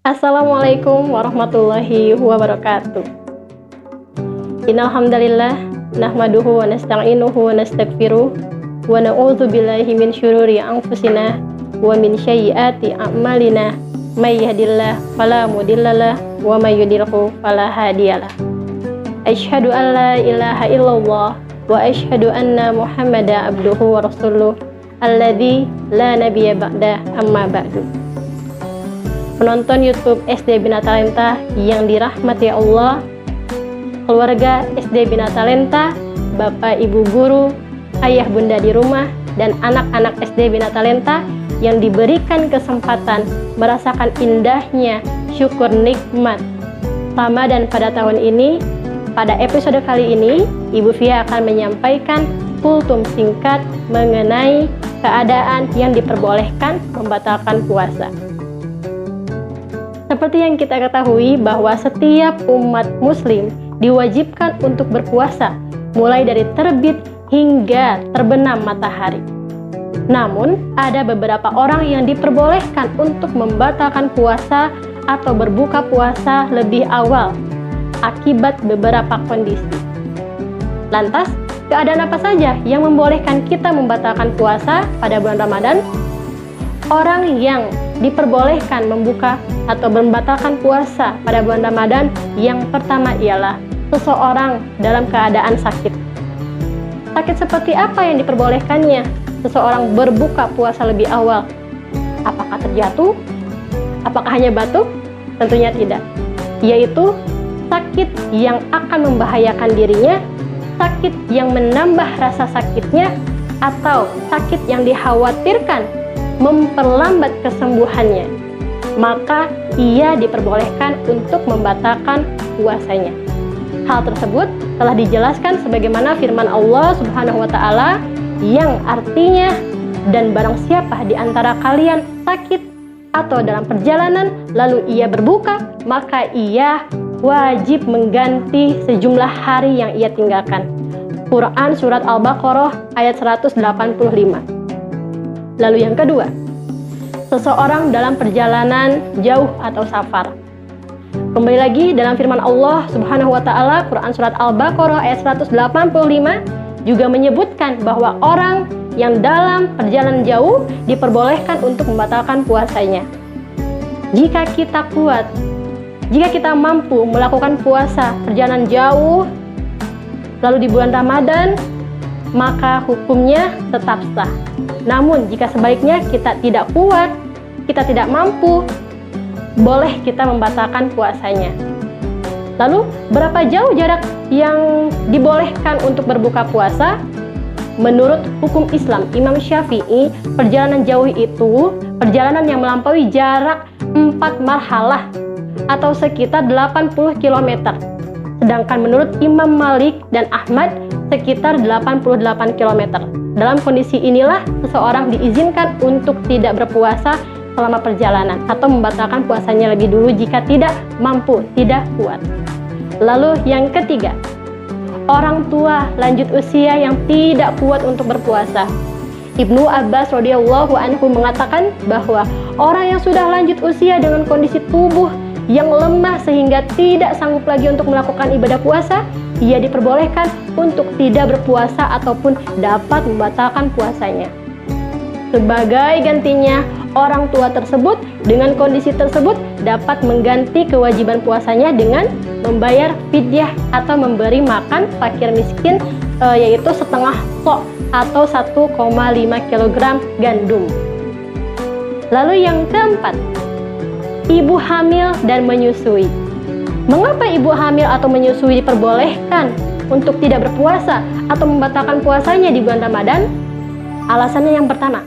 Assalamualaikum warahmatullahi wabarakatuh. Innal hamdalillah nahmaduhu wa nasta'inuhu wa nastaghfiruh wa na'udzu billahi min syururi anfusina wa min sayyiati a'malina may yahdihillahu fala mudhillalah wa may yudhlilhu fala hadiyalah. Asyhadu an la ilaha illallah wa asyhadu anna Muhammadan abduhu wa rasuluh alladzi la nabiyya ba'da amma ba'du. Penonton YouTube SD Bina Talenta yang dirahmati Allah, keluarga SD Bina Talenta, Bapak Ibu guru, ayah bunda di rumah, dan anak-anak SD Bina Talenta yang diberikan kesempatan merasakan indahnya syukur nikmat Ramadan pada tahun ini. Pada episode kali ini, Ibu Fia akan menyampaikan kultum singkat mengenai keadaan yang diperbolehkan membatalkan puasa. Seperti yang kita ketahui bahwa setiap umat muslim diwajibkan untuk berpuasa mulai dari terbit hingga terbenam matahari. Namun, ada beberapa orang yang diperbolehkan untuk membatalkan puasa atau berbuka puasa lebih awal akibat beberapa kondisi. Lantas, keadaan apa saja yang membolehkan kita membatalkan puasa pada bulan Ramadan? Orang yang diperbolehkan membuka atau membatalkan puasa pada bulan Ramadan yang pertama ialah seseorang dalam keadaan sakit. Sakit seperti apa yang diperbolehkannya seseorang berbuka puasa lebih awal? Apakah terjatuh? Apakah hanya batuk? Tentunya tidak. Yaitu sakit yang akan membahayakan dirinya, sakit yang menambah rasa sakitnya, atau sakit yang dikhawatirkan memperlambat kesembuhannya, maka ia diperbolehkan untuk membatalkan puasanya. Hal tersebut telah dijelaskan sebagaimana firman Allah Subhanahu wa taala yang artinya, dan barang siapa di antara kalian sakit atau dalam perjalanan lalu ia berbuka, maka ia wajib mengganti sejumlah hari yang ia tinggalkan. Quran surat Al-Baqarah ayat 185. Lalu yang kedua, seseorang dalam perjalanan jauh atau safar. Kembali lagi dalam firman Allah Subhanahu wa taala, Quran surat Al-Baqarah ayat 185 juga menyebutkan bahwa orang yang dalam perjalanan jauh diperbolehkan untuk membatalkan puasanya. Jika kita kuat, jika kita mampu melakukan puasa perjalanan jauh lalu di bulan Ramadan, maka hukumnya tetap sah. Namun jika sebaliknya kita tidak kuat, kita tidak mampu, boleh kita membatalkan puasanya. Lalu berapa jauh jarak yang dibolehkan untuk berbuka puasa? Menurut hukum Islam Imam Syafi'i, perjalanan jauh itu perjalanan yang melampaui jarak 4 marhalah atau sekitar 80 km. Sedangkan menurut Imam Malik dan Ahmad sekitar 88 km. Dalam kondisi inilah seseorang diizinkan untuk tidak berpuasa selama perjalanan atau membatalkan puasanya lebih dulu jika tidak mampu, tidak kuat. Lalu yang ketiga, orang tua lanjut usia yang tidak kuat untuk berpuasa. Ibnu Abbas radhiyallahu anhu mengatakan bahwa orang yang sudah lanjut usia dengan kondisi tubuh yang lemah sehingga tidak sanggup lagi untuk melakukan ibadah puasa, ia diperbolehkan untuk tidak berpuasa ataupun dapat membatalkan puasanya. Sebagai gantinya, orang tua tersebut dengan kondisi tersebut dapat mengganti kewajiban puasanya dengan membayar fidyah atau memberi makan fakir miskin, yaitu setengah sok atau 1,5 kg gandum. Lalu yang keempat, ibu hamil dan menyusui. Mengapa ibu hamil atau menyusui diperbolehkan untuk tidak berpuasa atau membatalkan puasanya di bulan Ramadan? Alasannya yang pertama,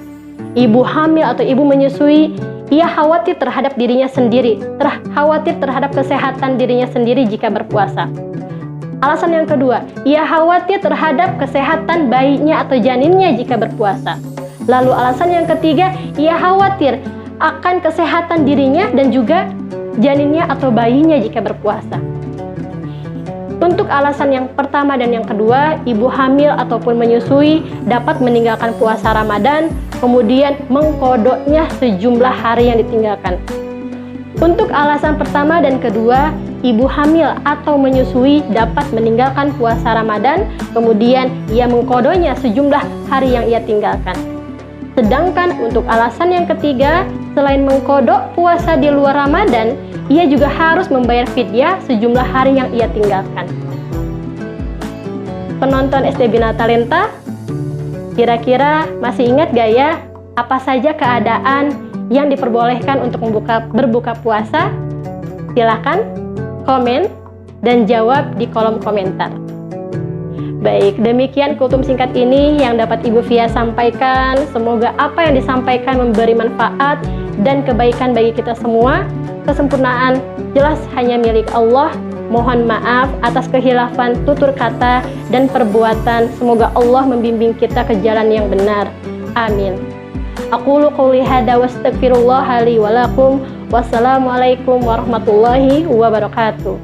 ibu hamil atau ibu menyusui, ia khawatir terhadap dirinya sendiri, khawatir terhadap kesehatan dirinya sendiri jika berpuasa. Alasan yang kedua, ia khawatir terhadap kesehatan bayinya atau janinnya jika berpuasa. Lalu alasan yang ketiga, ia khawatir akan kesehatan dirinya dan juga janinnya atau bayinya jika berpuasa. Untuk alasan yang pertama dan yang kedua, ibu hamil ataupun menyusui dapat meninggalkan puasa Ramadan, kemudian mengkodoknya sejumlah hari yang ditinggalkan. Untuk alasan pertama dan kedua, ibu hamil atau menyusui dapat meninggalkan puasa Ramadan, kemudian ia mengkodonya sejumlah hari yang ia tinggalkan. Sedangkan untuk alasan yang ketiga, selain mengkodok puasa di luar Ramadan, ia juga harus membayar fidyah sejumlah hari yang ia tinggalkan. Penonton SD Bina Talenta, kira-kira masih ingat gak ya apa saja keadaan yang diperbolehkan untuk berbuka puasa? Silakan komen dan jawab di kolom komentar. Baik, demikian kultum singkat ini yang dapat Ibu Fia sampaikan. Semoga apa yang disampaikan memberi manfaat dan kebaikan bagi kita semua. Kesempurnaan jelas hanya milik Allah. Mohon maaf atas khilafan tutur kata dan perbuatan. Semoga Allah membimbing kita ke jalan yang benar. Amin. Aqulu qouli hadza wa astaghfirullah li wa lakum. Wassalamualaikum warahmatullahi wabarakatuh.